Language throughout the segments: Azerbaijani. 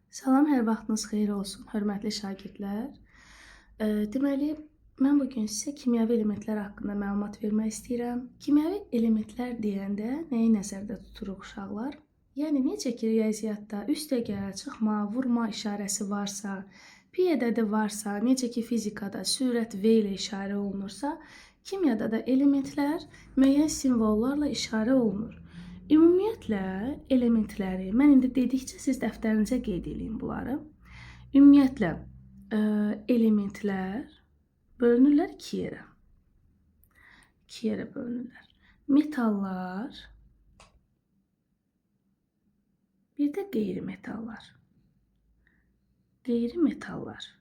Salam, hər vaxtınız xeyir olsun, hörmətli şagirdlər. Deməli, mən bu gün sizə kimyəvi elementlər haqqında məlumat vermək istəyirəm. Kimyəvi elementlər deyəndə nəyi nəzərdə tuturuq uşaqlar? Yəni, necə ki, riyaziyyatda üstə gəl, çıxma, vurma işarəsi varsa, pi ədədi varsa, necə ki, fizikada sürət V ilə işarə olunursa, kimyada da elementlər müəyyən simvollarla işarə olunur. Ümumiyyətlə, elementləri, mən indi dedikcə siz dəftərinizə qeyd edin bunları. Ümumiyyətlə, elementlər bölünürlər iki yerə. İki yerə bölünürlər. Metallar, bir də qeyri-metallar. Qeyri-metallar.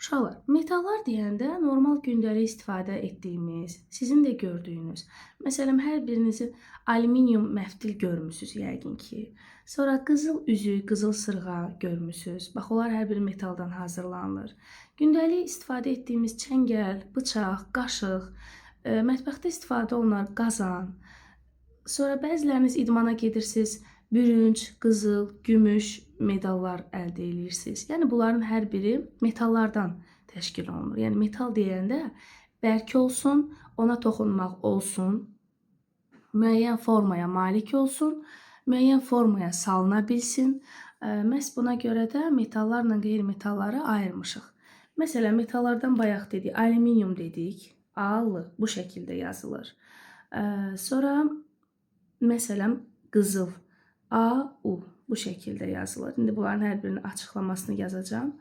Uşaqlar, metallar deyəndə normal gündəlik istifadə etdiyimiz, sizin də gördüyünüz, məsələn, hər birinizi alüminium məftil görmüsünüz yəqin ki. Sonra qızıl üzük, qızıl sırğa görmüsünüz. Bax, onlar hər biri metaldan hazırlanılır. Gündəlik istifadə etdiyimiz çəngəl, bıçaq, qaşıq, mətbəxdə istifadə olunan qazan. Sonra bəziləriniz idmana gedirsiniz, bürünc, qızıl, gümüş medallar əldə edirsiniz. Yəni, bunların hər biri metallardan təşkil olunur. Yəni, metal deyəndə bərk olsun, ona toxunmaq olsun, müəyyən formaya malik olsun, müəyyən formaya salına bilsin. Məhz buna görə də metallarla qeyri-metalları ayırmışıq. Məsələn, metallardan bayaq dedik, alüminium dedik, A-lı bu şəkildə yazılır. Sonra, məsələn, qızıl, A-U bu şəkildə yazılır. İndi bunların hər birinin açıqlamasını yazacağım.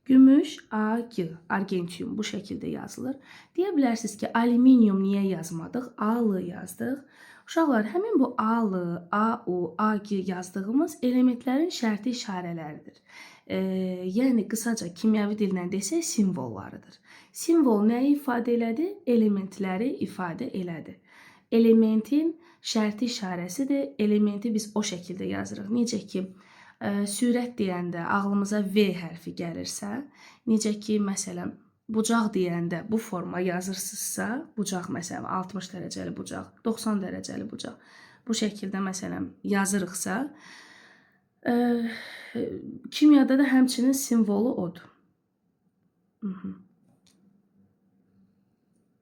Gümüş, A-G, argentium bu şəkildə yazılır. Deyə bilərsiniz ki, alüminium niyə yazmadıq? A-lı yazdıq. Uşaqlar, həmin bu A-lı, A-U, A-G yazdığımız elementlərin şərti işarələridir. Yəni, qısaca kimyəvi dillə desək, simvollarıdır. Simvol nəyi ifadə elədi? Elementləri ifadə elədi. Elementin şərti işarəsidir. Elementi biz o şəkildə yazırıq. Necə ki, sürət deyəndə ağlımıza V hərfi gəlirsə, necə ki, məsələn, bucaq deyəndə bu forma yazırsınızsa, bucaq məsələn 60 dərəcəli bucaq, 90 dərəcəli bucaq, bu şəkildə məsələn yazırıqsa, kimyada da həmçinin simvolu odur.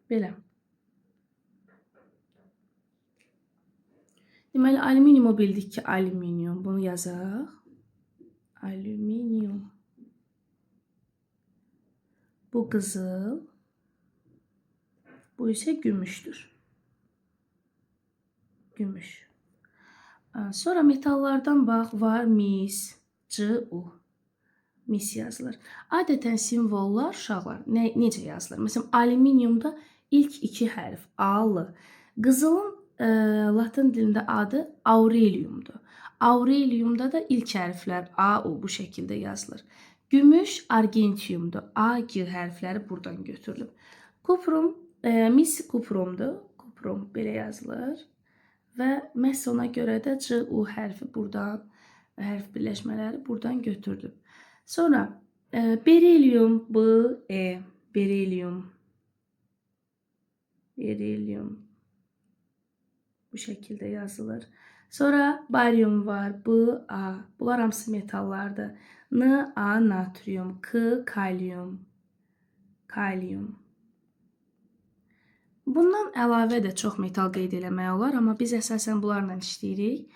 Belə. Deməli, alüminiumu bildik ki, alüminium. Bunu yazaq. Alüminium. Bu qızıl. Bu isə gümüşdür. Gümüş. Sonra metallardan bax, var mis, Cu. Mis yazılır. Adətən simvollar, uşaqlar, necə yazılır? Məsələn, alüminiumda ilk iki hərf A-lı. Qızılın Latın dilində adı aureliumdur. Aureliumda da ilk hərflər A-U bu şəkildə yazılır. Gümüş argentiumdur. A-G hərfləri buradan götürülüb. Kuprum, mis kuprumdur. Kuprum belə yazılır. Və məhz ona görə də C-U hərfi buradan, hərf birləşmələri buradan götürülüb. Sonra berilium, B-E, berilium. Berilium. Bu şəkildə yazılır. Sonra barium var, B-A. Bunlar hamısı metallardır. Na, natrium, K, kalium. Kalium. Bundan əlavə də çox metal qeyd eləmək olar, amma biz əsasən bunlarla işləyirik.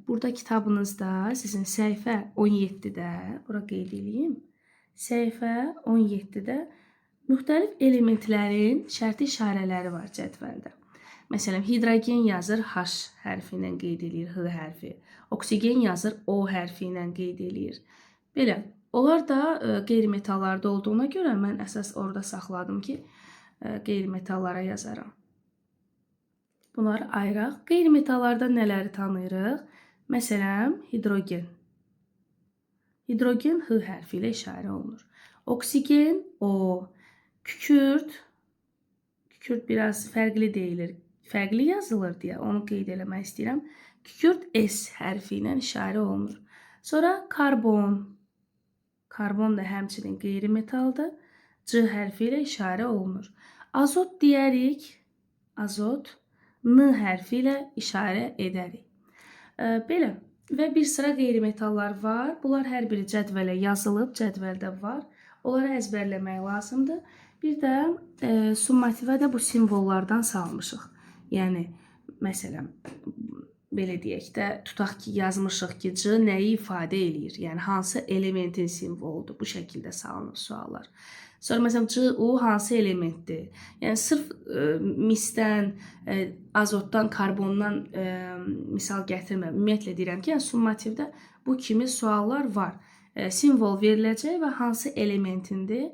Burada kitabınızda sizin səhifə 17-də, bura qeyd edeyim, səhifə 17-də müxtəlif elementlərin şərti işarələri var cədvəldə. Məsələn, hidrogen yazır H hərfi ilə qeyd edir, H hərfi. Oksigen yazır O hərfi ilə qeyd edir. Belə, onlar da qeyri-metallarda olduğuna görə mən əsas orada saxladım ki, qeyri-metallara yazaram. Bunları ayıraq. Qeyri-metallarda nələri tanıyırıq? Məsələn, hidrogen. Hidrogen H hərfi ilə işarə olunur. Oksigen O. Kükürt. Kükürt biraz fərqli deyilir. Fərqli yazılır deyə onu qeyd eləmək istəyirəm. Kükürt S hərfi ilə işarə olunur. Sonra karbon. Karbon da həmçinin qeyri-metaldır. C hərfi ilə işarə olunur. Azot deyərik. Azot N hərfi ilə işarə edərik. Belə, və bir sıra qeyri-metallar var. Bunlar hər biri cədvələ yazılıb, cədvəldə var. Onları əzbərləmək lazımdır. Bir də summativə də bu simvollardan salmışıq. Yəni, məsələn, belə deyək də, tutaq ki, yazmışıq ki, C nəyi ifadə eləyir? Yəni, hansı elementin simvoludur? Bu şəkildə salınır suallar. Sonra, məsələn, CU hansı elementdir? Yəni, sırf misdən, azotdan, karbondan misal gətirməm. Ümumiyyətlə deyirəm ki, yəni, summativdə bu kimi suallar var. Simvol veriləcək və hansı elementindir,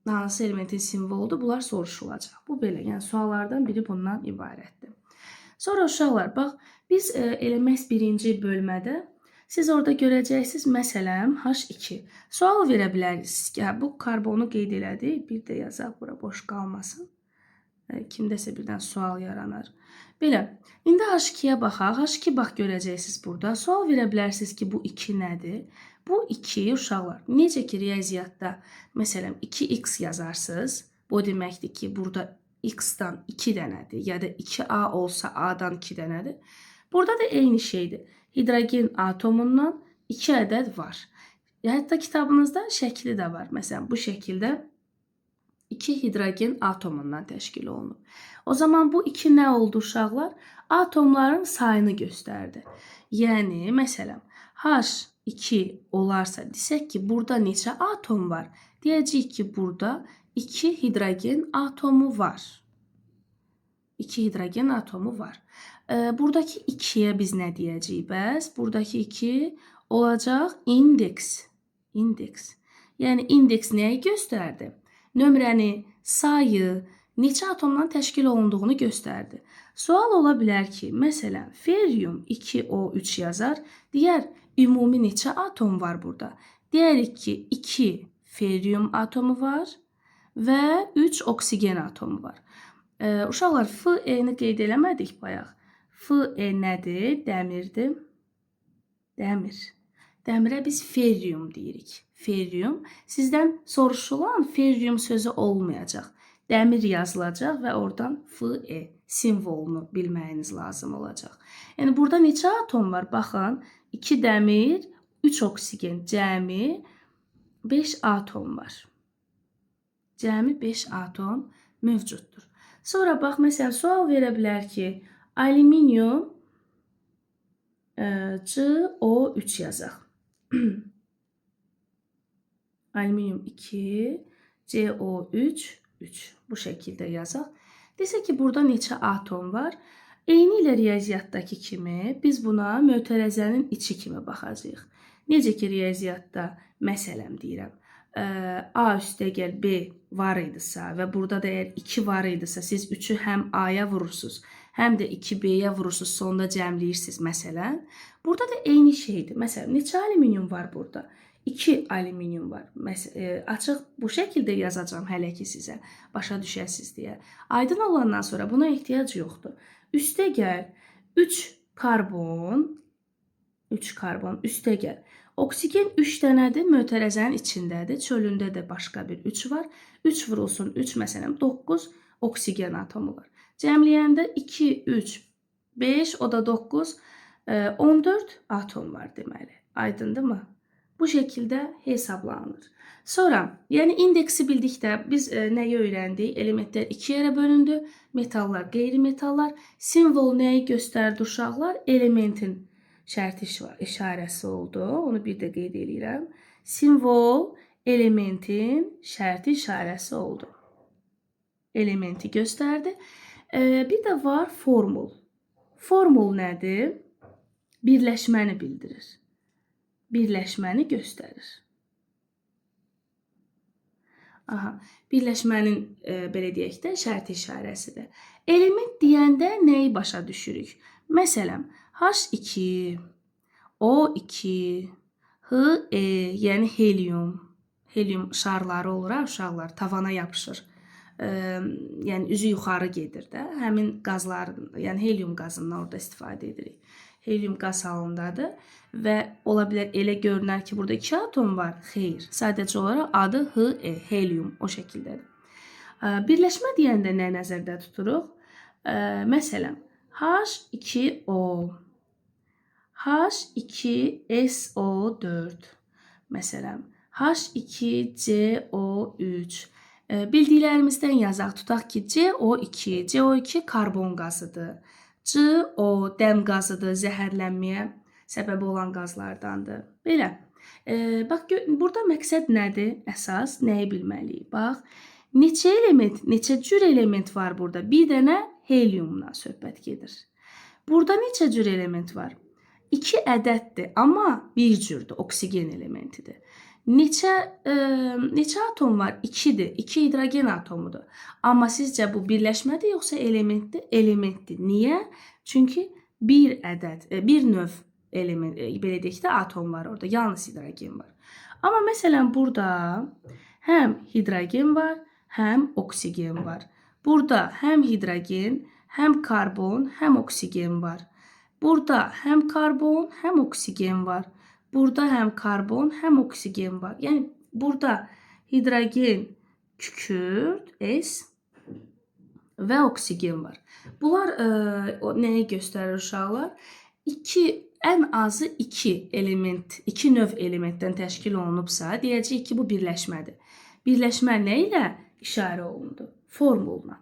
hansı elementin simvoludur, bunlar soruşulacaq. Bu belə, yəni suallardan biri bundan ibarətdir. Sonra uşaqlar, bax, biz elə məhz birinci bölmədə siz orada görəcəksiniz, məsələn, H2. Sual verə bilərsiniz ki, bu karbonu qeyd elədik, bir də yazaq, bura boş qalmasın. Kimdəsə birdən sual yaranır. Belə, indi H2-yə baxaq. H2 bax görəcəksiniz burada. Sual verə bilərsiniz ki, bu 2 nədir? Bu 2 uşaqlar, necə ki riyaziyyatda, məsələn, 2x yazarsınız. Bu deməkdir ki, burada x-dan 2 dənədir, ya da 2a olsa a-dan 2 dənədir. Burada da eyni şeydir. Hidrogen atomundan 2 ədəd var. Hətta kitabınızda şəkli də var. Məsələn, bu şəkildə 2 hidrogen atomundan təşkil olunub. O zaman bu 2 nə oldu uşaqlar? Atomların sayını göstərdi. Yəni, məsələn, H2 olarsa, desək ki, burada neçə atom var? Deyəcəyik ki, burada 2 hidrogen atomu var. 2 hidrogen atomu var. Buradakı 2-yə biz nə deyəcəyik bəs? Buradakı 2 olacaq indeks. İndeks. Yəni, indeks nəyi göstərdi? Nömrəni, sayı, neçə atomdan təşkil olunduğunu göstərdi. Sual ola bilər ki, məsələn, feryum 2O3 yazar, deyər, ümumi neçə atom var burada? Deyərik ki, 2 feryum atomu var və 3 oksigen atomu var. Uşaqlar, Fe-ni qeyd eləmədik bayaq. Fe nədir? Dəmirdir. Dəmir. Dəmirə biz feryum deyirik. Feryum. Sizdən soruşulan feryum sözü olmayacaq. Dəmir yazılacaq və oradan Fe simvolunu bilməyiniz lazım olacaq. Yəni, burada neçə atom var? Baxın, 2 dəmir, 3 oksigen, cəmi 5 atom var. Cəmi 5 atom mövcuddur. Sonra bax, məsələn, sual verə bilər ki, alüminium CO3 yazaq. Alüminium 2, CO3, 3. Bu şəkildə yazaq. Desə ki, burada neçə atom var? Eyni ilə riyaziyyatdakı kimi biz buna mötərəzənin içi kimi baxacağıq. Necə ki, riyaziyyatda, məsələn deyirəm, A üstəgəl B var idisə və burada da əgər 2 var idisə, siz 3-ü həm A-ya vurursunuz, həm də 2B-yə vurursunuz, sonunda cəmləyirsiniz, məsələn. Burada da eyni şeydir. Məsələn, neçə alüminium var burada? 2 alüminium var. Açıq bu şəkildə yazacağım hələ ki sizə, başa düşəsiz deyə. Aydın olandan sonra buna ehtiyac yoxdur. Üstəgəl 3 karbon, üstəgəl. Oksigen 3 dənədir, mötərəzənin içindədir. Çölündə də başqa bir 3 var. 3 vurulsun 3, məsələn, 9 oksigen atomu var. Cəmləyəndə 2, 3, 5, o da 9, 14 atom var deməli. Aydındır mı? Bu şəkildə hesablanır. Sonra, yəni indeksi bildikdə biz nəyi öyrəndik? Elementlər 2 yerə bölündü. Metallar, qeyri-metallar. Simvol nəyi göstərdi uşaqlar? Elementin şərti işarəsi oldu. Onu bir də qeyd edirəm. Simvol elementin şərti işarəsi oldu. Elementi göstərdi. Bir də var formul. Formul nədir? Birləşməni bildirir. Birləşməni göstərir. Birləşmənin, belə deyək də, şərti işarəsidir. Element deyəndə nəyi başa düşürük? Məsələn, H2, O2, He, yəni helium. Helium şarları olur, uşaqlar, tavana yapışır. Yəni, üzü yuxarı gedir də. Həmin qazların, yəni helium qazından orada istifadə edirik. Helium qaz halındadır və ola bilər elə görünər ki, burada 2 atom var. Xeyr, sadəcə olaraq adı He, helium, o şəkildədir. Birləşmə deyəndə nə nəzərdə tuturuq? Məsələn, H2O, H2SO4. Məsələn, H2CO3. Bildiklərimizdən yazaq. Tutaq ki, CO2 karbon qazıdır. CO dəm qazıdır, zəhərlənməyə səbəb olan qazlardandır. Belə. Bax, burada məqsəd nədir? Əsas nəyi bilməliyik? Bax, neçə cür element var burada? Bir dənə heliumdan söhbət gedir. Burada neçə cür element var? 2 ədəddir, amma bir cürdür, oksigen elementidir. Neçə atom var? 2-dir. 2 hidrogen atomudur. Amma sizcə bu birləşmədir, yoxsa elementdir? Elementdir. Niyə? Çünki bir növ element, belə deyək də, atom var orada. Yalnız hidrogen var. Amma məsələn, burada həm hidrogen var, həm oksigen var. Burada həm hidrogen, həm karbon, həm oksigen var. Burada həm karbon, həm oksigen var. Burada həm karbon, həm oksigen var. Yəni, burada hidrogen, kükürt, S və oksigen var. Bunlar nəyi göstərir uşaqlar? Ən azı 2 növ elementdən təşkil olunubsa, deyəcəyik ki, bu birləşmədir. Birləşmə nə ilə işarə olundu? Formulla.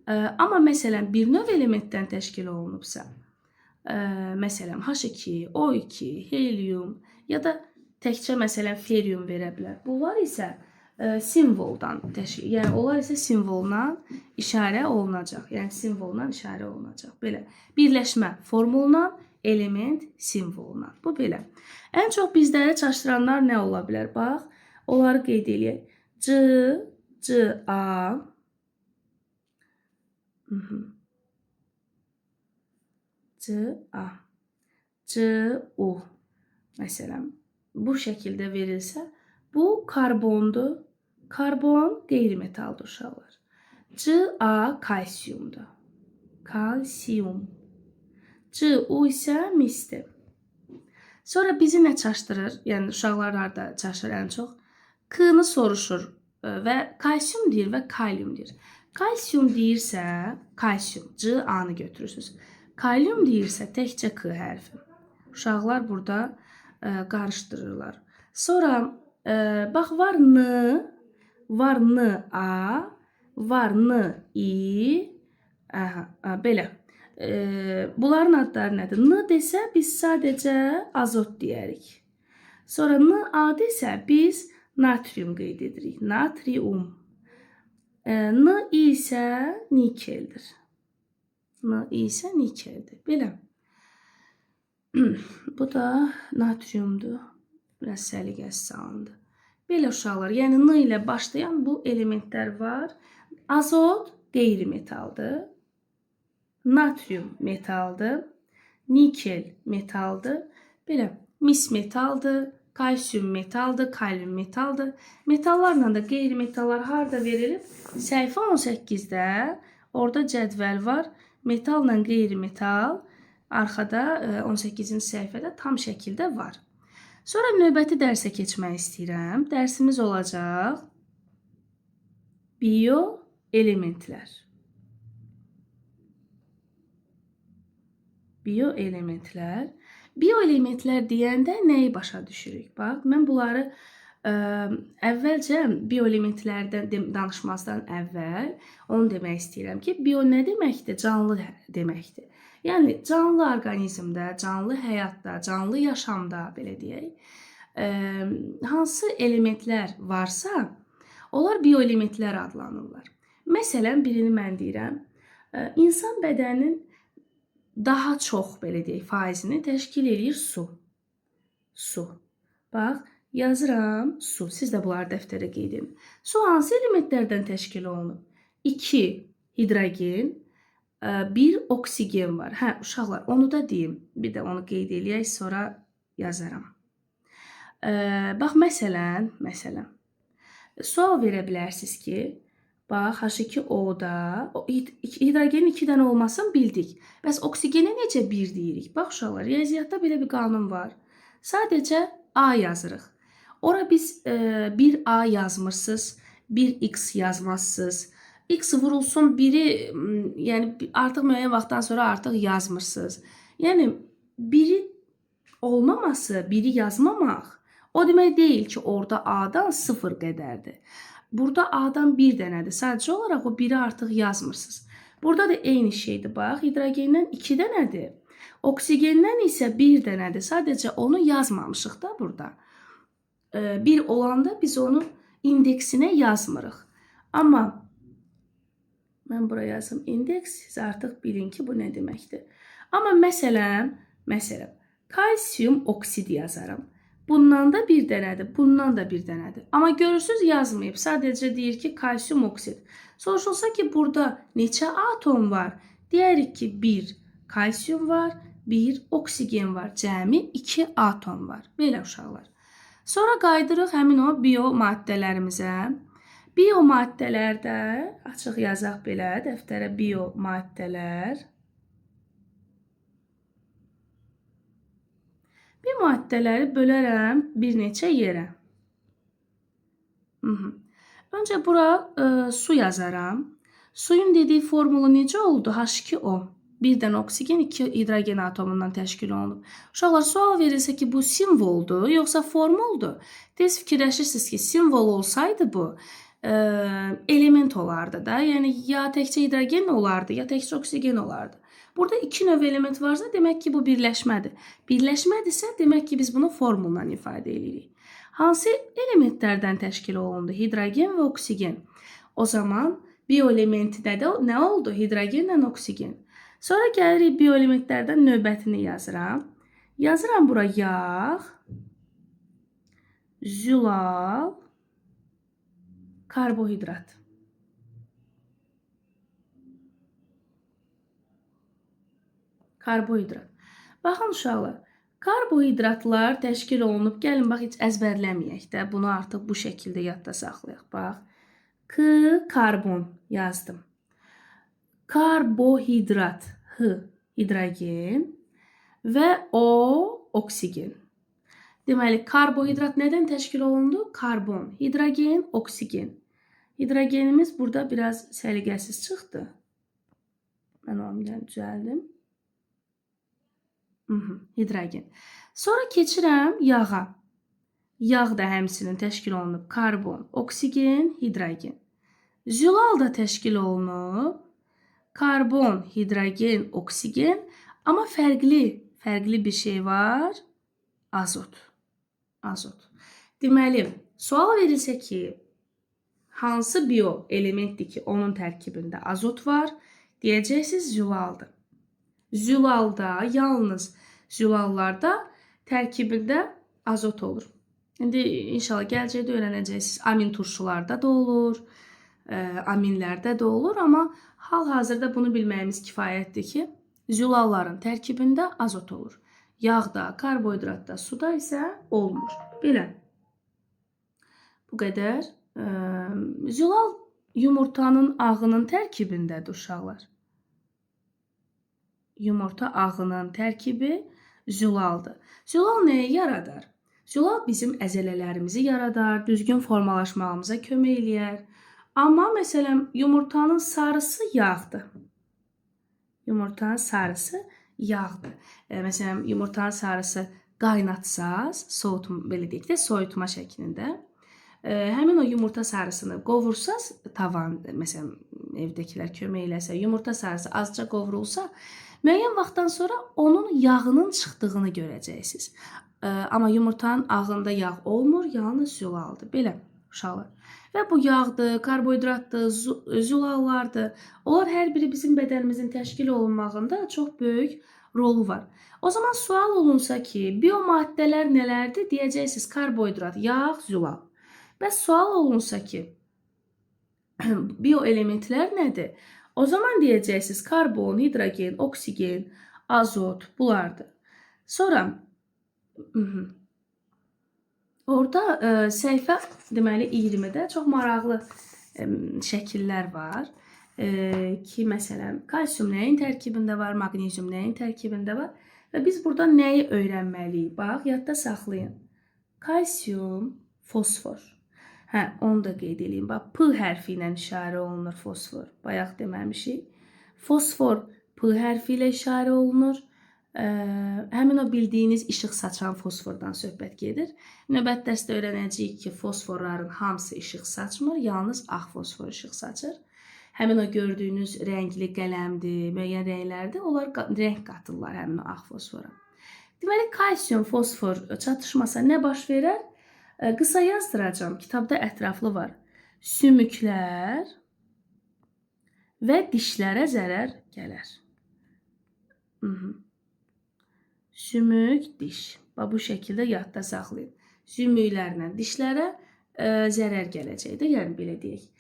Amma məsələn, bir növ elementdən təşkil olunubsa, məsələn, H2, O2, helium ya da təkcə məsələn ferium verə bilər. Bunlar isə simvoldan təşkil, yəni onlar isə simvoldan işarə olunacaq. Yəni simvoldan işarə olunacaq. Belə. Birləşmə formulla, element simvolundan. Bu belə. Ən çox bizləri çaşdıranlar nə ola bilər? Bax, onları qeyd edək. Ca, Cu. Məsələn, bu şəkildə verilsə, bu karbondur. Karbon qeyri-metaldır uşaqlar. Ca kalsiyumdur. Kalsiyum. Cu isə misdir. Sonra bizi nə çaşdırır? Yəni uşaqlar harda çaşır ən çox? K-nı soruşur və kalsiyum deyir və kalium deyir. Kalsiyum deyirsə, kalsiyum, Ca-nı götürürsünüz. Kalium deyirsə, təkcə K hərfi. Uşaqlar burada qarışdırırlar. Sonra, bax, var N, var Na, var Ni, belə. Bunların adları nədir? N desə, biz sadəcə azot deyərik. Sonra Na desə, biz natrium qeyd edirik. Natrium. Ni isə nikeldir. Belə. Bu da natriumdur. Biraz səliqəsiz salındı. Belə uşaqlar, yəni N ilə başlayan bu elementlər var. Azot qeyri-metaldır. Natrium metaldır. Nikel metaldır. Belə, mis metaldır. Kalsiyum metaldır. Kalium metaldır. Metallarla da qeyri-metallar harda verilib? Səhifə 18-də orada cədvəl var. Metalla qeyri-metal arxada 18-ci səhifədə tam şəkildə var. Sonra növbəti dərsə keçmək istəyirəm. Dərsimiz olacaq bioelementlər. Bioelementlər deyəndə nəyi başa düşürük? Bax, mən bunları əvvəlcə bioelementlərdən danışmazdan əvvəl onu demək istəyirəm ki, bio nə deməkdir? Canlı deməkdir. Yəni, canlı orqanizmdə, canlı həyatda, canlı yaşamda, belə deyək, hansı elementlər varsa, onlar bioelementlər adlanırlar. Məsələn, birini mən deyirəm, insan bədəninin daha çox, belə deyək, faizini təşkil edir su. Bax, yazıram su. Siz də bunları dəftərə qeyd edin. Su hansı elementlərdən təşkil olunur? 2 hidrogen, 1 oksigen var. Hə, uşaqlar, onu da deyim. Bir də onu qeyd eləyək, sonra yazaram. Bax, məsələn, sual verə bilərsiniz ki, bax, H2O-da hidrogenin 2 dənə olmasını bildik. Bəs oksigeni necə 1 deyirik? Bax, uşaqlar, riyaziyyatda belə bir qanun var. Sadəcə A yazırıq. Ora biz 1A yazmırsınız, 1X yazmazsınız. X vurulsun, biri, yəni artıq müəyyən vaxtdan sonra artıq yazmırsınız. Yəni, biri olmaması, biri yazmamaq o demək deyil ki, orada A-dan 0 qədərdir. Burada A-dan 1 dənədir. Sadəcə olaraq o 1-i artıq yazmırsınız. Burada da eyni şeydir. Bax, hidrogendən 2 dənədir. Oksigenden isə 1 dənədir. Sadəcə onu yazmamışıq da burada. 1 olanda biz onu indeksinə yazmırıq. Amma mən buraya yazım indeks. Siz artıq bilin ki, bu nə deməkdir. Amma məsələn, kalsiyum oksid yazarım. Bundan da bir dənədir, bundan da bir dənədir. Amma görürsünüz yazmayıb. Sadəcə deyir ki, kalsiyum oksid. Soruşulsa ki, burada neçə atom var? Deyərik ki, 1 kalsiyum var, 1 oksigen var. Cəmi 2 atom var. Belə uşaqlar. Sonra qaydırıq həmin o biomaddələrimizə. Biomaddələrdə, açıq yazaq belə, dəftərə biomaddələr. Biomaddələri bölərəm bir neçə yerə. Öncə bura su yazaram. Suyun dediyi formulu necə oldu? H2O. Birdən oksigen, 2 hidrogen atomundan təşkil olunub. Uşaqlar, sual verilsə ki, bu simvoldur, yoxsa formuldur? Tez fikirləşirsiniz ki, simvol olsaydı bu element olardı da. Yəni, ya təkcə hidrogen olardı, ya təkcə oksigen olardı. Burada 2 növ element varsa, demək ki, bu birləşmədir. Birləşmədirsə, demək ki, biz bunu formulla ifadə edirik. Hansı elementlərdən təşkil olundu? Hidrogen və oksigen. O zaman bioelementidə də nə oldu? Hidrogenlə oksigen. Sonra gəlirik bioelementlərdən növbətini yazıram. Yazıram bura yağ, zülal, karbohidrat. Karbohidrat. Baxın uşaqlar, karbohidratlar təşkil olunub. Gəlin, bax, heç əzbərləməyək də. Bunu artıq bu şəkildə yadda saxlayaq. Bax, karbon yazdım. Karbohidrat, H, hidrogen və O, oksigen. Deməli, karbohidrat nədən təşkil olundu? Karbon, hidrogen, oksigen. Hidrogenimiz burada biraz səliqəsiz çıxdı. Mən onu düzəldim. Hidrogen. Sonra keçirəm yağa. Yağ da həmçinin təşkil olunub. Karbon, oksigen, hidrogen. Zülal da təşkil olunub. Karbon, hidrogen, oksigen. Amma fərqli bir şey var. Azot. Deməli, sual verilsə ki, hansı bioelementdir ki, onun tərkibində azot var? Deyəcəksiniz, zülaldır. Zülalda, yalnız zülallarda tərkibində azot olur. İndi inşallah gələcəkdə öyrənəcəksiniz. Amin turşularda da olur, aminlərdə də olur, amma hal-hazırda bunu bilməyimiz kifayətdir ki, zülalların tərkibində azot olur. Yağda, karbohidratda, suda isə olmur. Belə. Bu qədər. Zülal yumurtanın ağının tərkibindədir uşaqlar. Yumurta ağının tərkibi zülaldır. Zülal nəyə yaradar? Zülal bizim əzələlərimizi yaradar, düzgün formalaşmamıza kömək eləyər. Amma məsələn, yumurtanın sarısı yağdır. Yumurtanın sarısı yağdır. Məsələn, yumurtanın sarısı qaynatsaz, belə deyək də, soyutma şəklində. Həmin o yumurta sarısını qovursaz, tavan, məsələn, evdəkilər kömək eləsə, yumurta sarısı azca qovrulsa, müəyyən vaxtdan sonra onun yağının çıxdığını görəcəksiniz. Amma yumurtanın ağında yağ olmur, yalnız zülaldır. Belə, uşaqlar. Və bu yağdır, karbohidratdır, zülallardır. Onlar hər biri bizim bədənimizin təşkil olunmağında çox böyük rolu var. O zaman sual olunsa ki, biomaddələr nələrdir? Deyəcəksiniz, karbohidrat, yağ, zülal. Bəs sual olunsa ki, bioelementlər nədir? O zaman deyəcəksiniz, karbon, hidrogen, oksigen, azot, bunlardır. Sonra, orada səhifə deməli 20-də çox maraqlı şəkillər var ki, məsələn, kalsiyum nəyin tərkibində var, maqnezium nəyin tərkibində var və biz burada nəyi öyrənməliyik? Bax, yadda saxlayın. Kalsiyum, fosfor. Onu da qeyd edeyim. Bax, P hərfi ilə işarə olunur fosfor. Bayaq deməmişik. Fosfor P hərfi ilə işarə olunur. Həmin o bildiyiniz işıq saçan fosfordan söhbət gedir. Növbəti dərsdə öyrənəcəyik ki, fosforların hamısı işıq saçmır, yalnız ağ fosfor işıq saçır. Həmin o gördüyünüz rəngli qələmdir, müəyyən rənglərdir, onlar rəng qatırlar həmin o ağ fosfora. Deməli, kalsium, fosfor çatışmasa nə baş verər? Qısa yazdıracağım, kitabda ətraflı var. Sümüklər və dişlərə zərər gələr. Sümük, diş. Bu şəkildə yadda saxlayın. Sümüklərlə dişlərə zərər gələcəkdir, yəni belə deyək.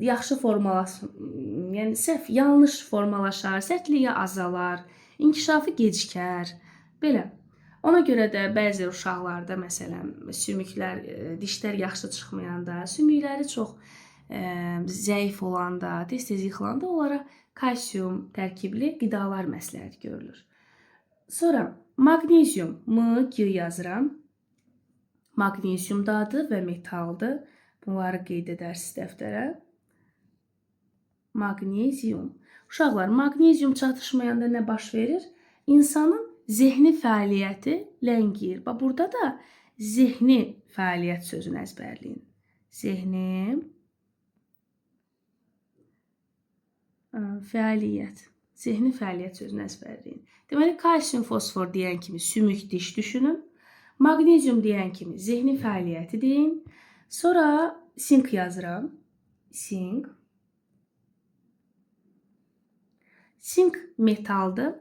Yaxşı yəni yanlış formalaşar, sərtliyi azalar, inkişafı gecikər. Belə. Ona görə də bəzi uşaqlarda məsələn sümüklər, dişlər yaxşı çıxmayanda, sümükləri çox zəif olanda, tez-tez yıxılanda onlara kalsium tərkibli qidalar məsləhət görülür. Sonra magnezium, M, G yazıram. Magnezium da adı və metaldır. Bunları qeyd edərsiniz dəftərə. Magnezium. Uşaqlar, magnezium çatışmayanda nə baş verir? İnsanın zehni fəaliyyəti ləngiyir. Burada da zehni fəaliyyət sözünü əzbərləyin. Zehni fəaliyyət. Zehni fəaliyyət sözünü əzbərləyin. Deməli, kalsium, fosfor deyən kimi sümük, diş düşünün. Magnezium deyən kimi zehni fəaliyyəti deyin. Sonra sink yazıram. Sink. Sink metaldır.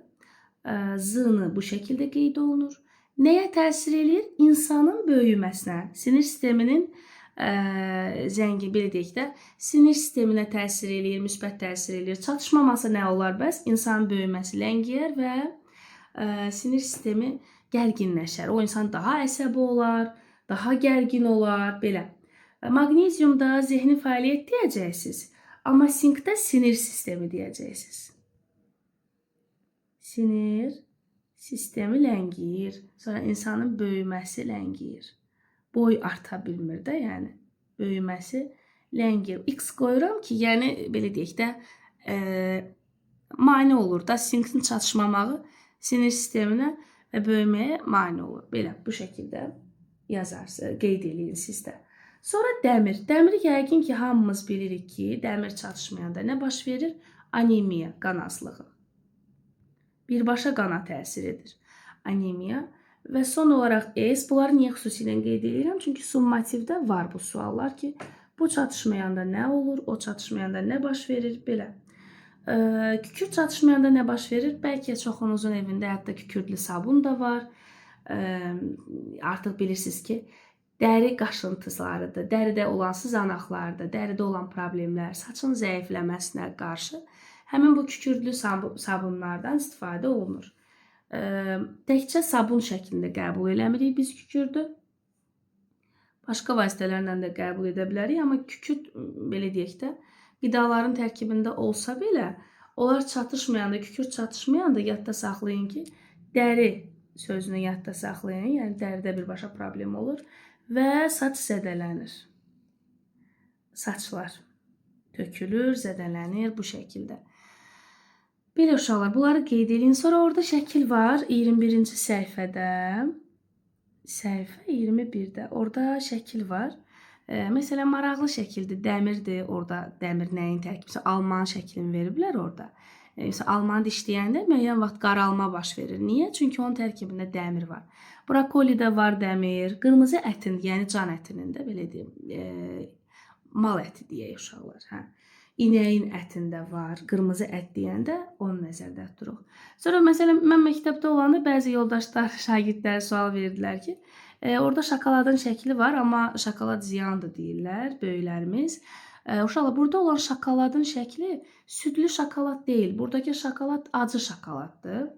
Z-nı bu şəkildə qeyd olunur. Nəyə təsir edir? İnsanın böyüməsinə, sinir sisteminin zəngi, belə deyək də, sinir sisteminə təsir eləyir, müsbət təsir eləyir. Çatışmaması nə olar bəs? İnsanın böyüməsi ləngiyər və sinir sistemi gərginləşər. O insan daha əsəbi olar, daha gərgin olar, belə. Magneziumda zehni fəaliyyət deyəcəksiniz, amma sinkdə sinir sistemi deyəcəksiniz. Sinir sistemi ləngiyir. Sonra insanın böyüməsi ləngiyir. Boy arta bilmir də, yəni böyüməsi ləngiyir. X qoyuram ki, yəni belə deyək də mane olur da, sinkin çatışmamağı sinir sisteminə və böyüməyə mane olur. Belə bu şəkildə yazarsınız, qeyd eləyin sizdə. Sonra dəmir. Dəmiri yəqin ki, hamımız bilirik ki, dəmir çatışmayanda nə baş verir? Anemiya, qan azlığı. Birbaşa qana təsir edir. Anemiya və son olaraq S. Bunları niyə xüsusilə qeyd edirəm? Çünki summativdə var bu suallar ki, bu çatışmayanda nə olur, o çatışmayanda nə baş verir, belə. Kükürt çatışmayanda nə baş verir? Bəlkə çoxunuzun evində hətta kükürdlü sabun da var. Artıq bilirsiniz ki, dəri qaşıntıslarıdır, dəridə olan sızanaqlardır, dəridə olan problemlər, saçın zəifləməsinə qarşı həmin bu kükürdlü sabunlardan istifadə olunur. Təkcə sabun şəklində qəbul eləmirik biz kükürdü. Başqa vasitələrlə də qəbul edə bilərik, amma kükürd, belə deyək də, qidaların tərkibində olsa belə, onlar çatışmayanda, kükürd çatışmayanda yadda saxlayın ki, dəri sözünü yadda saxlayın, yəni dəridə birbaşa problem olur və saç zədələnir. Saçlar tökülür, zədələnir bu şəkildə. Belə uşaqlar, bunları qeyd edin. Sonra orada şəkil var 21-ci səhifədə. Səhifə 21-də. Orada şəkil var. Məsələn, maraqlı şəkildir, dəmirdir. Orada dəmir nəyin tərkibisi? Alman şəklini veriblər orada. Məsələn, alman dişləyəndə müəyyən vaxt qaralma baş verir. Niyə? Çünki onun tərkibində dəmir var. Brokolidə var dəmir. Qırmızı ətin, yəni can ətinin də belə deyim, mal əti deyək uşaqlar. Hə. İnəyin ətində var. Qırmızı ət deyəndə onu nəzərdə tuturuq. Sonra məsələn, mən məktəbdə olanda bəzi yoldaşlar, şagirdlər sual verdilər ki, orada şokoladın şəkli var, amma şokolad ziyandır deyirlər böyüklərimiz. Uşaqlar, burada olan şokoladın şəkli südlü şokolad deyil. Buradakı şokolad acı şokoladdır.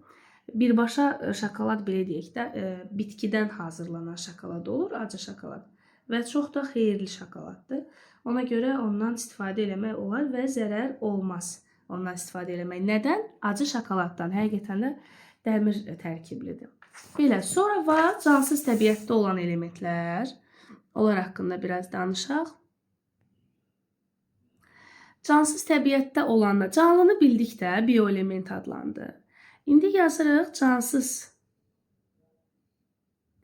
Birbaşa şokolad, belə deyək də, bitkidən hazırlanan şokolad olur, acı şokolad. Və çox da xeyirli şokoladdır. Ona görə ondan istifadə eləmək olar və zərər olmaz ondan istifadə eləmək. Nədən? Acı şokoladdan. Həqiqətən də dəmir tərkiblidir. Belə, sonra var cansız təbiətdə olan elementlər. Onlar haqqında biraz danışaq. Cansız təbiətdə olanda, canlını bildik də, bioelement adlandı. İndi yazırıq cansız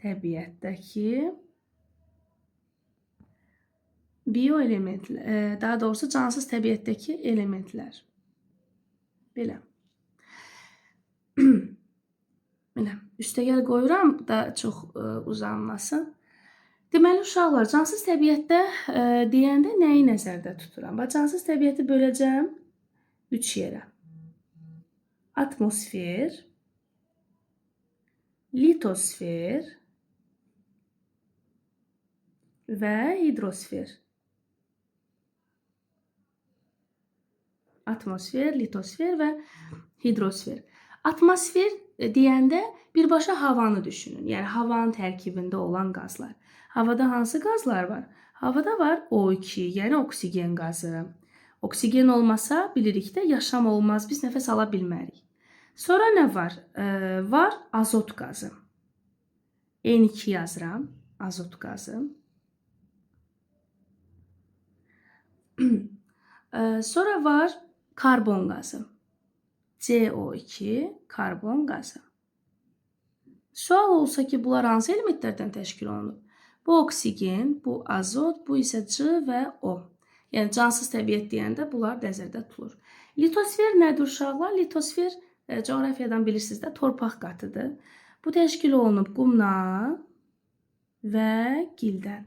təbiətdəki bioelementlər, daha doğrusu cansız təbiətdəki elementlər. Belə. Belə. Üstəgəl qoyuram da çox uzanmasın. Deməli, uşaqlar, cansız təbiətdə deyəndə nəyi nəzərdə tuturam? Cansız təbiəti böləcəm 3 yerə. Atmosfer, litosfer və hidrosfer. Atmosfer, litosfer və hidrosfer. Atmosfer deyəndə birbaşa havanı düşünün. Yəni, havanın tərkibində olan qazlar. Havada hansı qazlar var? Havada var O2, yəni oksigen qazı. Oksigen olmasa bilirik də yaşam olmaz, biz nəfəs ala bilmərik. Sonra nə var? Var azot qazı. N2 yazıram, azot qazı. Sonra var karbon qazı. CO2, karbon qazı. Sual olsa ki, bunlar hansı elementlərdən təşkil olunub? Bu oksigen, bu azot, bu isə C və O. Yəni, cansız təbiət deyəndə bunlar nəzərdə tutulur. Litosfer nədir uşaqlar? Litosfer coğrafiyadan bilirsiniz də torpaq qatıdır. Bu təşkil olunub qumdan və gildən.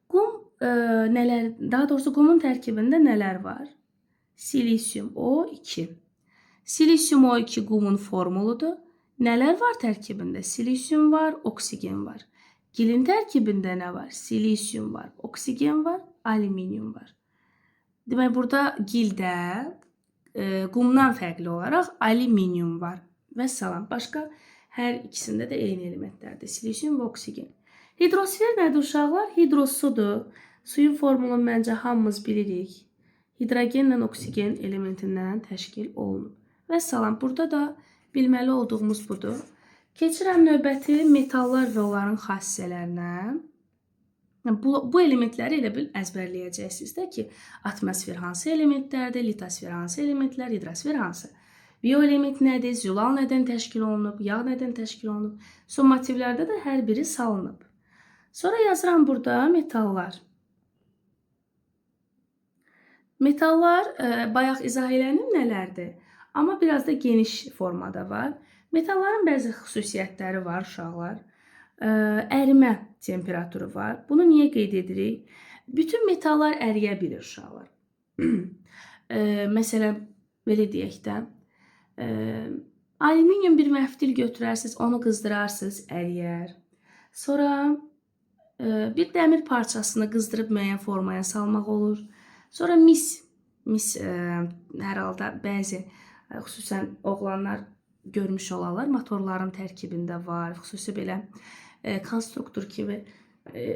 Qum nələr, daha doğrusu qumun tərkibində nələr var? Silisium O2. Silisium O2 qumun formuludur. Nələr var tərkibində? Silisium var, oksigen var. Gilin tərkibində nə var? Silisium var, oksigen var, alüminium var. Demək, burada gildə qumdan fərqli olaraq alüminium var və salam. Başqa hər ikisində də eyni elementlərdir. Silisium və oksigen. Hidrosfer nədir uşaqlar? Hidrosudur. Suyun formulunu məncə hamımız bilirik. Hidrogenlə oksigen elementindən təşkil olunub. Və salam. Burada da bilməli olduğumuz budur. Keçirəm növbəti metallar və onların xassələrinə. Bu elementləri elə bil əzbərləyəcəksiniz də ki, atmosfer hansı elementlərdir, litosfer hansı elementlər, hidrosfer hansı. Bioelement nədir, zülal nədən təşkil olunub, yağ nədən təşkil olunub. Summativlərdə də hər biri salınıb. Sonra yazıram burada metallar. Metallar bayaq izah elənim nələrdir, amma biraz da geniş formada var. Metalların bəzi xüsusiyyətləri var uşaqlar. Ərimə temperaturu var. Bunu niyə qeyd edirik? Bütün metallar əriyə bilir uşaqlar. Məsələn, belə deyək də, alüminium bir məftil götürərsiniz, onu qızdırarsınız, əriyər. Sonra bir dəmir parçasını qızdırıb müəyyən formaya salmaq olur. Sonra mis hər halda bəzi, xüsusən oğlanlar görmüş olarlar, motorların tərkibində var, xüsusi belə konstruktor kimi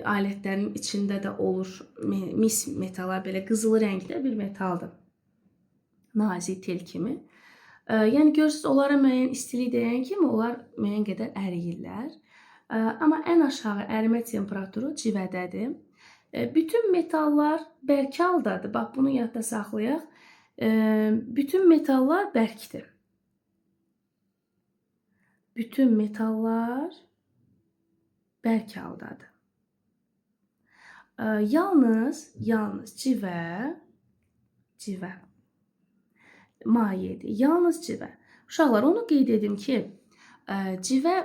alətlərin içində də olur. Mis metalar belə qızılı rəngdə bir metaldır. Nazik tel kimi. Yəni görürsünüz, onlara müəyyən istilik dəyən kimi onlar müəyyən qədər əriyirlər. Amma ən aşağı ərimə temperaturu civədədir. Bütün metallar bərk haldadır. Bax, bunu yadda saxlayaq. Bütün metallar bərkdir. Bütün metallar bərk haldadır. Yalnız civə mayedir. Yalnız civə. Uşaqlar, onu qeyd edim ki, civə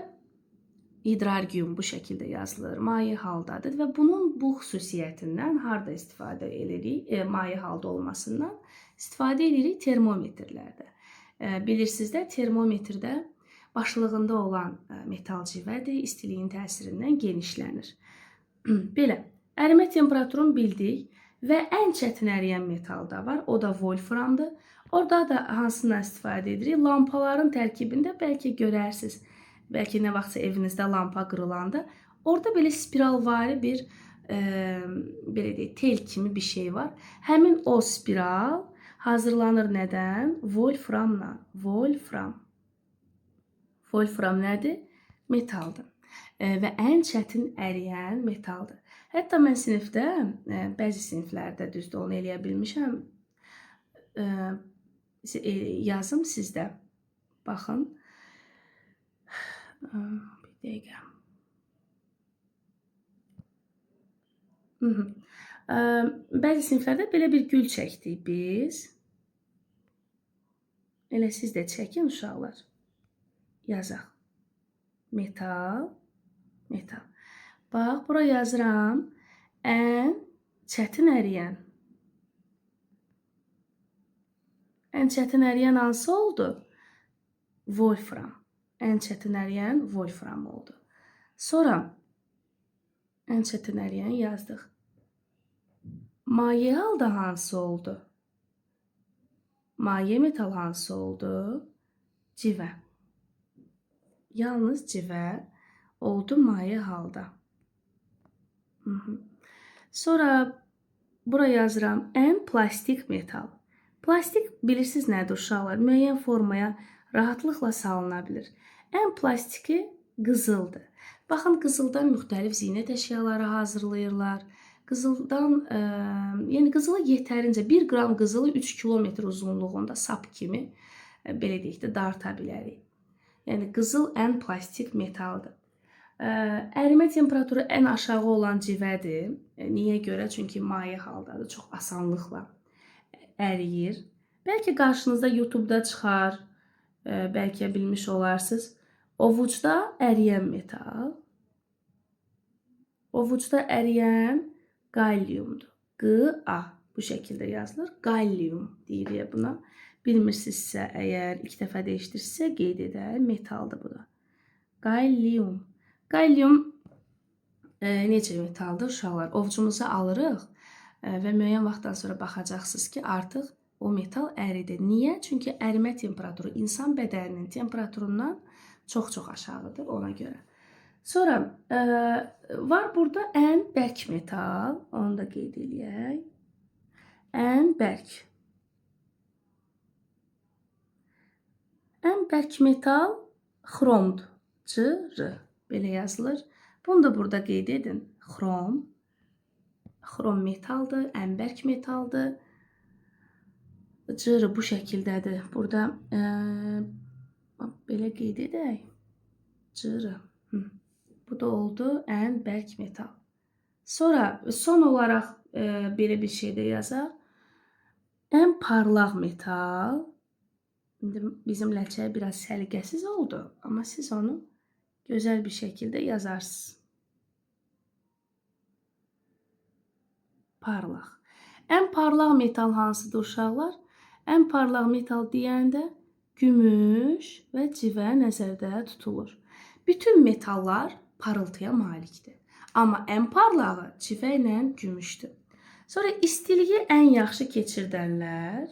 hidrargium bu şəkildə yazılır, maye haldadır və bunun bu xüsusiyyətindən harda istifadə edirik, maye halda olmasından istifadə edirik termometrlərdə. Bilirsiniz də, termometrdə başlığında olan metal civədir, istiliyin təsirindən genişlənir. Belə, ərimə temperaturunu bildik və ən çətin əriyən metal da var, o da wolframdır. Orada da hansından istifadə edirik? Lampaların tərkibində bəlkə görərsiniz, bəlkə nə vaxtsa evinizdə lampa qırılanda, orada belə spiralvari bir belə deyək, tel kimi bir şey var. Həmin o spiral hazırlanır nədən? Wolframla. Wolfram nədir? Metaldır. Və ən çətin əriyən metaldır. Hətta mən sinifdə, bəzi siniflərdə düzdür, onu eləyə bilmişəm, yazım sizdə. Baxın. Bir dəqiqə. Bəzi siniflərdə belə bir gül çəkdik biz. Elə siz də çəkin uşaqlar. Yazaq. Metal, metal. Bax, bura yazıram. Ən çətin əriyən. Ən çətin əriyən hansı oldu? Wolfram. Ən çətin əriyən Wolfram oldu. Sonra ən çətin əriyən yazdıq. Maye halda hansı oldu? Maye metal hansı oldu? Civə. Yalnız civə oldu maye halda. Sonra bura yazıram. Ən plastik metal. Plastik bilirsiniz nədir uşaqlar? Müəyyən formaya rahatlıqla salına bilir. Ən plastiki qızıldır. Baxın, qızıldan müxtəlif zinət əşyaları hazırlayırlar. Qızıldan, yəni qızılı yetərincə 1 qram qızılı 3 kilometr uzunluğunda sap kimi, belə deyək də, darta bilərik. Yəni qızıl ən plastik metaldır. Ərimə temperaturu ən aşağı olan civədir. Niyə görə? Çünki maye haldadır. Çox asanlıqla əriyir. Bəlkə qarşınızda YouTube-da çıxar, bəlkə bilmiş olarsınız. Ovucda əriyən metal. Ovucda əriyən qalliumdur. Q-A bu şəkildə yazılır. Qallium deyilir buna. Bilmirsinizsə, əgər ilk dəfə dəyişdirsə, qeyd edək. Metaldır bu da. Qallium. Qallium necə metaldır uşaqlar? Ovucumuza alırıq və müəyyən vaxtdan sonra baxacaqsınız ki, artıq o metal əridir. Niyə? Çünki ərimə temperaturu insan bədəninin temperaturundan çox-çox aşağıdır ona görə. Sonra var burada ən bərk metal. Onu da qeyd edək. Ən bərk. Ən bərk metal xromdur. C-R belə yazılır. Bunu da burada qeyd edin. Xrom. Xrom metaldır, ən bərk metaldır. C-R bu şəkildədir. Burada belə qeyd edək. C-R. Bu da oldu ən bərk metal. Sonra son olaraq belə bir şey də yazaq. Ən parlaq metal. İndi bizim ləhcə biraz səliqəsiz oldu, amma siz onu gözəl bir şəkildə yazarsınız. Parlaq. Ən parlaq metal hansıdır uşaqlar? Ən parlaq metal deyəndə gümüş və civə nəzərdə tutulur. Bütün metallar parıltıya malikdir. Amma ən parlağı civə ilə gümüşdür. Sonra istiliyi ən yaxşı keçirdənlər,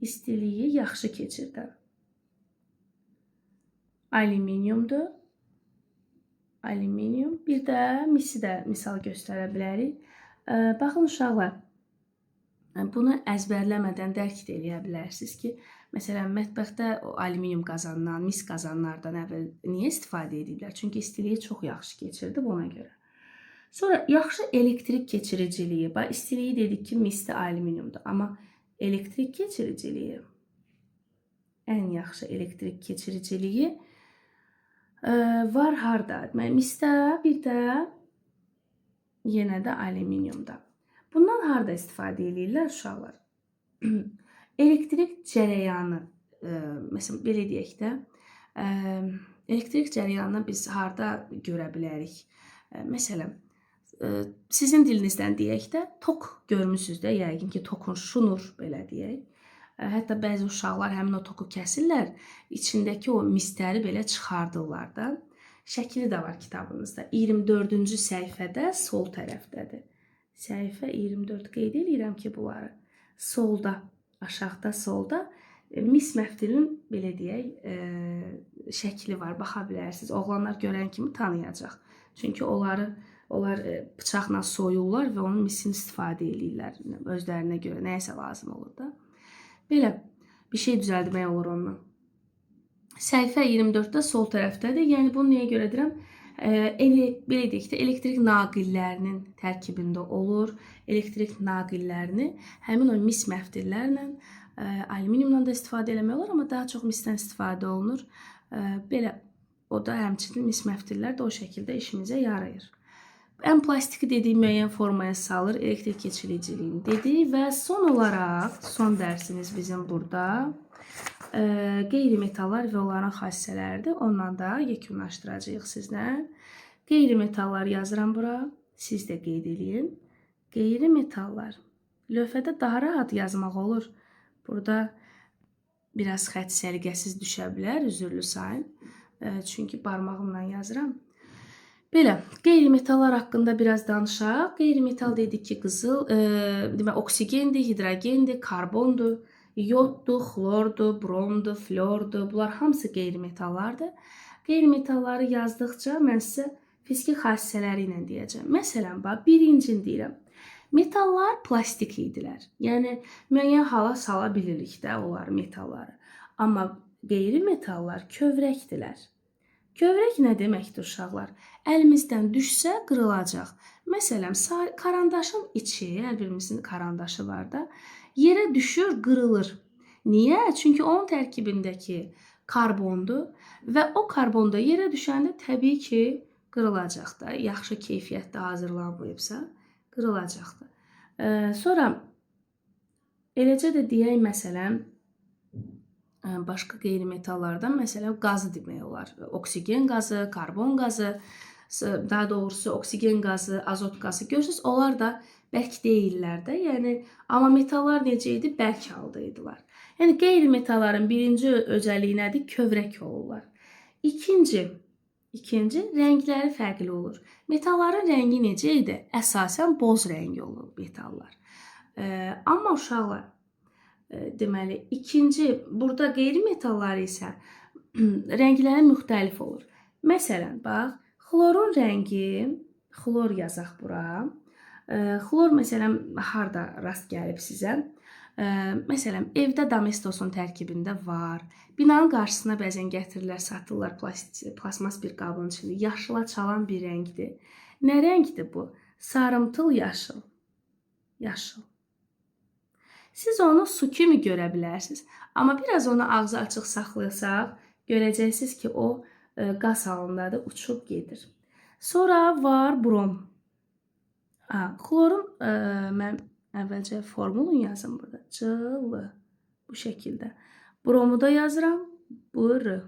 istiliyi yaxşı keçirdən alüminiumdur. Alüminium. Bir də misi də misal göstərə bilərik. Baxın uşaqlar, bunu əzbərləmədən dərk edə bilərsiniz ki, məsələn, mətbəxdə alüminium qazandan, mis qazanlardan əvvəl niyə istifadə edirlər? Çünki istiliyi çox yaxşı keçirdi ona görə. Sonra yaxşı elektrik keçiriciliyi. İstiliyi dedik ki, misdə alüminiumdur. Amma elektrik keçiriciliyi, ən yaxşı elektrik keçiriciliyi var harda? Misdə, bir də yenə də alüminiumda. Bundan harda istifadə edirlər uşaqlar? Elektrik cərəyanı, məsələn, belə deyək də, elektrik cərəyanını biz harda görə bilərik? Məsələn, sizin dilinizdən deyək də, tok görmüsünüz də, yəqin ki, tokun şunur, belə deyək. Hətta bəzi uşaqlar həmin o toku kəsirlər, içindəki o mistəri belə çıxardırlar da. Şəkili də var kitabınızda. 24-cü səhifədə sol tərəfdədir. Səhifə 24 qeyd edirəm ki, bunları. Solda, aşağıda solda mis məftilin, belə deyək, şəkli var. Baxa bilərsiniz. Oğlanlar görən kimi tanıyacaq. Çünki onlar bıçaqla soyurlar və onun misini istifadə edirlər. Özlərinə görə nəyəsə lazım olur da. Belə bir şey düzəltmək olur ondan. Səhifə 24-də sol tərəfdədir. Yəni bunu niyə görə deyirəm? Belə deyək də, elektrik naqillərinin tərkibində olur. Elektrik naqillərini həmin o mis məftillərlə Alüminiumdan da istifadə eləmək olar, amma daha çox misdən istifadə olunur. Belə, o da həmçinin mis məftillər də o şəkildə işimizə yarayır. Ən plastiki dediyi müəyyən formaya salır, elektrik keçiriciliyini dedik və son olaraq, son dərsimiz bizim burada qeyri-metallar və onların xassələridir. Ondan da yekunlaşdıracağıq sizlə. Qeyri-metallar yazıram bura, siz də qeyd edin. Qeyri-metallar. Lövhədə daha rahat yazmaq olur. Burada biraz xətt səliqəsiz düşə bilər, üzürlü sayın. Çünki barmağımla yazıram. Belə, qeyri-metallar haqqında biraz danışaq. Qeyri-metal dedik ki, qızıl, demək, oksigendir, hidrogendir, karbondur, yoddur, xlordur, bromdur, flordur. Bunlar hamısı qeyri-metallardır. Qeyri-metalları yazdıqca mən sizə fiziki xassələri ilə deyəcəm. Məsələn, birincini deyirəm. Metallar plastik idilər. Yəni, müəyyən hala sala bilirik də onlar metalları. Amma qeyri-metallar kövrəkdirlər. Kövrək nə deməkdir uşaqlar? Əlimizdən düşsə qırılacaq. Məsələn, karandaşın içi, hər birimizin karandaşı var da, yerə düşür, qırılır. Niyə? Çünki onun tərkibindəki karbondur və o karbonda yerə düşəndə təbii ki, qırılacaq da. Yaxşı keyfiyyətdə hazırlanmayıbsa, qırılacaqdır. Sonra eləcə də deyək, məsələn, başqa qeyri-metallardan, məsələn, qazı demək olar. Oksigen qazı, karbon qazı, daha doğrusu oksigen qazı, azot qazı. Görürsünüz, onlar da bərk deyirlər də. Yəni, amma metallar necə idi? Bərk halda idilər. Yəni, qeyri-metalların birinci özəlliyi nədir? Kövrək olurlar. İkinci, rəngləri fərqli olur. Metalların rəngi necə idi? Əsasən boz rəngi olur metallar. Amma uşaqlar, deməli, burada qeyri-metallar isə rəngləri müxtəlif olur. Məsələn, bax, xlorun rəngi, xlor yazaq bura. Xlor, məsələn, harada rast gəlib sizə? Məsələn, evdə Domestosun tərkibində var. Binanın qarşısına bəzən gətirirlər, satırlar plasmas bir qabın içində. Yaşıla çalan bir rəngdir. Nə rəngdir bu? Sarımtıl yaşıl. Yaşıl. Siz onu su kimi görə bilərsiniz. Amma biraz onu ağzı açıq saxlayasaq, görəcəksiniz ki, o qaz halındadır, uçub gedir. Sonra var brom. Xlorun, mən əvvəlcə formulunu yazım burada. C-L. Bu şəkildə. Bromu da yazıram. B-R.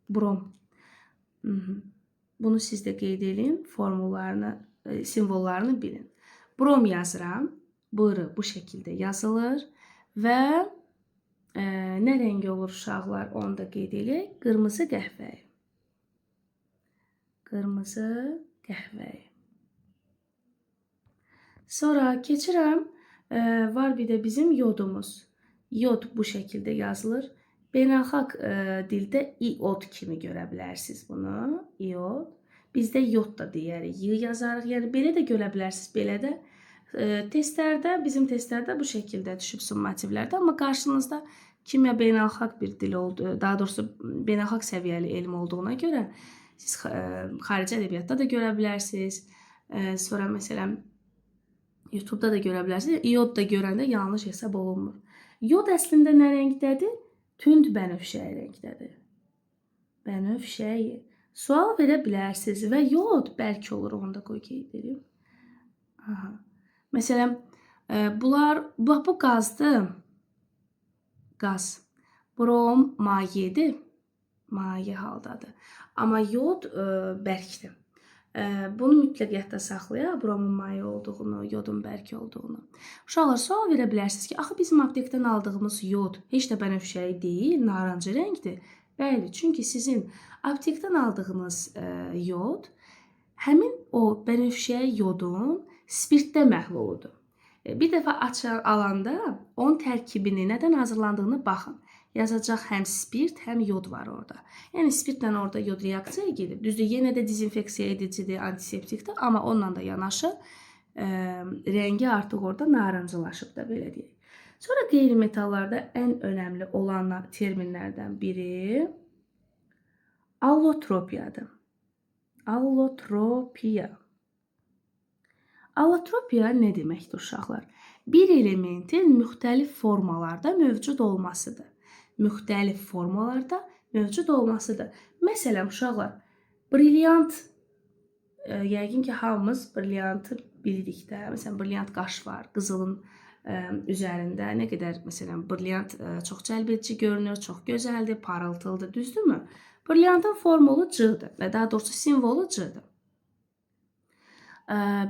Brom. Bunu siz də qeyd edin. Formullarını, simvollarını bilin. Brom yazıram. B-R bu şəkildə yazılır. Və nə rəngi olur uşaqlar? Onu da qeyd edək. Qırmızı qəhvəyi. Qırmızı qəhvəyi. Sonra keçirəm. Var bir də bizim yodumuz. Yod bu şəkildə yazılır. Beynəlxalq dildə iod kimi görə bilərsiniz bunu. İod. Bizdə yod da deyərik. Y yazarıq. Yəni belə də görə bilərsiniz. Belə də testlərdə, bizim testlərdə bu şəkildə düşüb summativlərdə. Amma qarşınızda kimya beynəlxalq bir dil oldu. Daha doğrusu beynəlxalq səviyyəli elm olduğuna görə siz xarici ədəbiyyatda da görə bilərsiniz. Sonra məsələn YouTube-da da görə bilərsiniz. İod da görəndə yanlış hesab olunmur. Yod əslində nə rəngdədir? Tünd bənövşəyi rəngdədir. Bənövşəyi. Sual verə bilərsiniz və yod bərk olur. Onu da qoy qeyd edeyim. Məsələn, bu qazdır. Qaz. Brom mayedir. Maye haldadır. Amma yod bərkdir. Bunu mütləq yadda saxlayaq, bromun maye olduğunu, yodun bərk olduğunu. Uşaqlar, sual verə bilərsiniz ki, axı bizim aptekdən aldığımız yod heç də bənövşəyi deyil, narıncı rəngdir. Bəli, çünki sizin aptekdən aldığınız yod həmin o bənövşəyi yodun spirtdə məhluludur. Bir dəfə alanda onun tərkibini, nədən hazırlandığını baxın. Yazacaq həm spirt, həm yod var orada. Yəni spirtlə orada yod reaksiyaya gedib. Düzdür, yenə də dezinfeksiya edicidir, antiseptikdir, amma onunla da yanaşı rəngi artıq orada narıncılaşıb da, belə deyək. Sonra qeyri-metallarda ən önəmli olan terminlərdən biri allotropiyadır. Allotropiya. Allotropiya nə deməkdir uşaqlar? bir elementin müxtəlif formalarda mövcud olmasıdır. Müxtəlif formalarda mövcud olmasıdır. Məsələn, uşaqlar, brilyant, yəqin ki, hamımız brilyantı bilirik də. Məsələn, brilyant qaş var, qızılın üzərində. Nə qədər, məsələn, brilyant çox cəlbedici görünür, çox gözəldir, parıltılıdır, düzdürmü? Brilyantın formulu C-dır və daha doğrusu simvolu C-dır.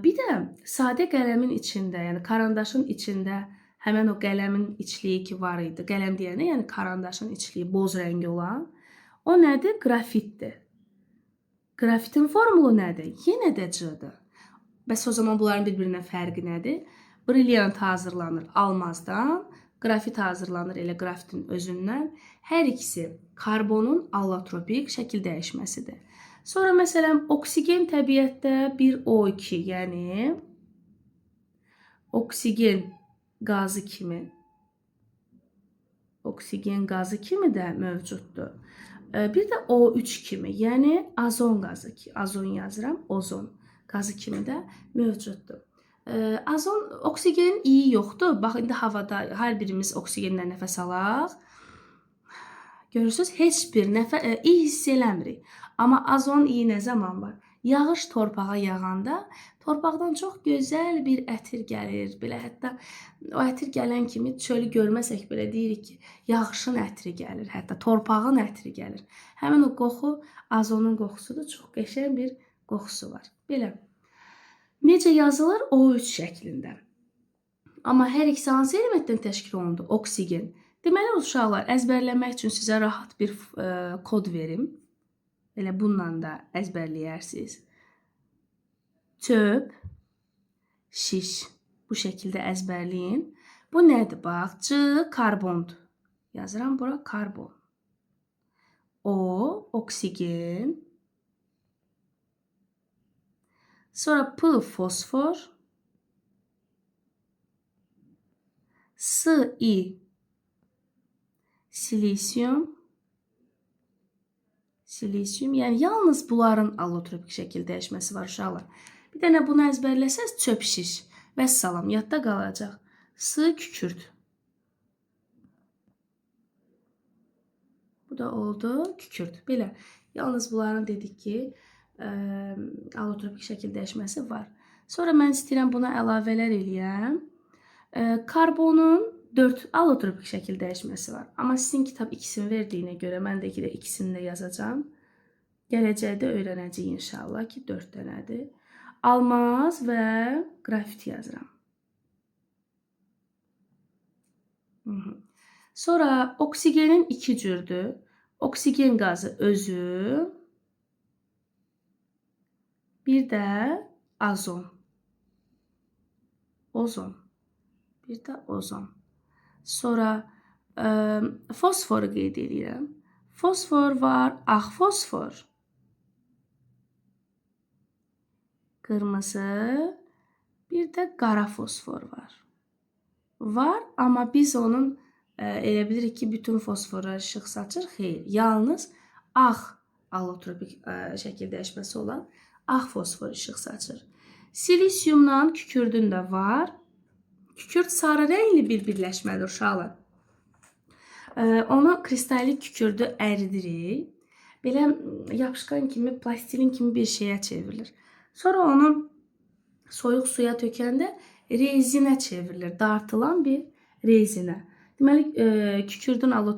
Bir də sadə qələmin içində, yəni karandaşın içində həmən o qələmin içliyi ki var idi. Qələm deyəndə, yəni karandaşın içliyi boz rəngi olan, o nədir? Qrafitdir. Qrafitin formulu nədir? Yenə də C-dır. Bəs o zaman bunların bir-birindən fərqi nədir? Brilyant hazırlanır almazdan, qrafit hazırlanır elə qrafitin özündən. Hər ikisi karbonun allotropik şəkil dəyişməsidir. Sonra məsələn, oksigen təbiətdə bir O2, yəni oksigen qazı kimi də mövcuddur. Bir də O3 kimi, yəni azon qazı, azon yazıram, ozon qazı kimi də mövcuddur. Azon, oksigenin iyi yoxdur. Bax, indi havada hər birimiz oksigenlə nəfəs alaq. Görürsünüz, heç bir iyi hiss eləmirik. Amma azon iyi nə zaman var? Yağış torpağa yağanda torpaqdan çox gözəl bir ətir gəlir. Belə hətta o ətir gələn kimi çölü görməsək belə deyirik ki, yağışın ətri gəlir, hətta torpağın ətri gəlir. Həmin o qoxu azonun qoxusudur. Çox qəşəng bir qoxusu var. Belə. Necə yazılır? O3 şəklində. Amma hər ikisi hansı elementdən təşkil olundu? Oksigen. Deməli, uşaqlar, əzbərləmək üçün sizə rahat bir kod verim. Elə bununla da əzbərləyərsiniz. Çöp, şiş. Bu şəkildə əzbərləyin. Bu nədir? Bax, C karbondur. Yazıram bura karbon. O, oksigen. Sonra P, fosfor. Si, silisyum. Yəni yalnız bunların allotropik şəkil dəyişməsi var uşaqlar. Bir dənə bunu əzbərləsəz çöp şiş. Vəssalam, yadda qalacaq. S, kükürt. Bu da oldu kükürt. Belə, yalnız bunların dedik ki, allotropik şəkil dəyişməsi var. Sonra mən istəyirəm buna əlavələr eləyəm. Karbonun 4 allotropik şəkil dəyişməsi var. Amma sizin kitab ikisini verdiyinə görə mən də ikisini də yazacağım. Gələcəkdə öyrənəcəyik inşallah ki, 4 dənədir. Almaz və qrafit yazıram. Sonra oksigenin 2 cürdür. Oksigen qazı özü, bir də azon. Ozon. Bir də ozon. Sonra fosforu qeyd edirəm. Fosfor var, ağ fosfor. Qırmızı, bir də qara fosfor var. Var, amma biz onun elə bilirik ki, bütün fosfora işıq saçır. Xeyr, yalnız ağ allotropik şəkil dəyişməsi olan ağ fosfor işıq saçır. Silisyumla kükürdün də var. Kükürd sarı rəngli bir birləşmədir uşaqlar. Onu kristallik kükürdü əridirik. Belə yapışqan kimi, plastilin kimi bir şeyə çevrilir. Sonra onu soyuq suya tökəndə rezinə çevrilir. Dartılan bir rezinə. Deməli, kükürdün allotropik